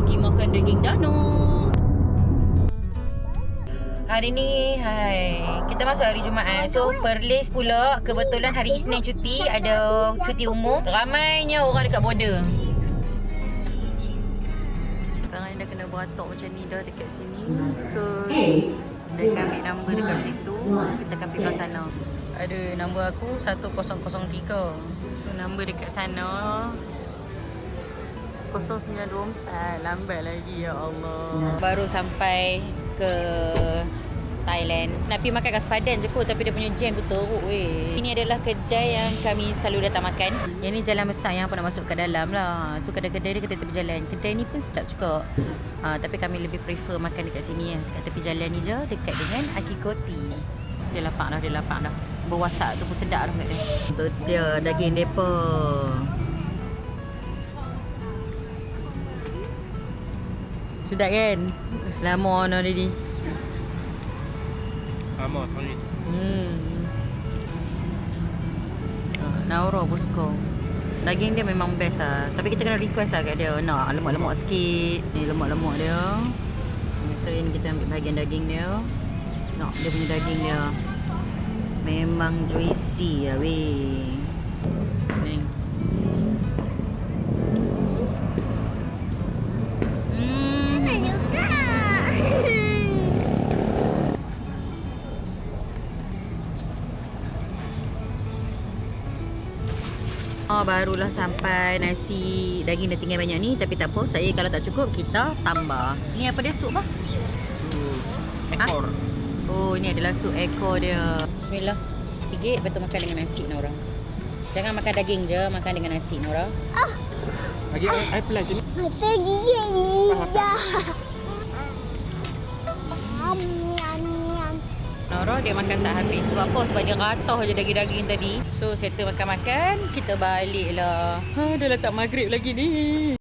pergi makan daging danau. Hari ni, kita masuk hari Jumaat. So, Perlis pula. Kebetulan hari Isnin cuti. Ada cuti umum. Ramainya orang dekat border. Sekarang dah kena beratok macam ni dah dekat sini. So, dia akan ambil nombor dekat situ. Kita akan pergi ke sana. Ada nombor aku 1003. So, nombor dekat sana 0924. Lambat lagi, ya Allah. Baru sampai ke Thailand. Nak pergi makan kat sepadan je kot, tapi dia punya jam tu teruk weh. Ini adalah kedai yang kami selalu datang makan. Yang ni jalan besar yang apa nak masuk ke dalam lah. So kedai-kedai dia kat tepi jalan. Kedai ni pun sedap juga. Tapi kami lebih prefer makan dekat sini kat tepi jalan ni je, dekat dengan Akikoti. Dia lapang dah. Berwatak tu pun sedap dah kat dia. Tu dia daging depa. Sedap kan? Lama nak dia ni. Lama sorry. Naura pun suka. Daging dia memang best lah. Tapi kita kena request lah kat dia. Nak lemak-lemak sikit. Ni lemak-lemak dia. So ini kita ambil bahagian daging dia. Nak dia punya daging dia memang juicy lah weh. Ni. Barulah sampai nasi. Daging dah tinggal banyak ni. Tapi tak apa, saya kalau tak cukup kita tambah. Ni apa dia, sup bah? Sup ekor. Oh, ni adalah sup ekor dia. Bismillah. Gigit, lepas tu makan dengan nasi Nora. Jangan makan daging je, makan dengan nasi Nora. Lagi air pelan je ni. Mata gigit lidah. Nora dia makan tak habis. Sebab apa? Sebab dia ratah je daging-daging tadi. So settle makan-makan, kita balik lah. Dah lah tak maghrib lagi ni.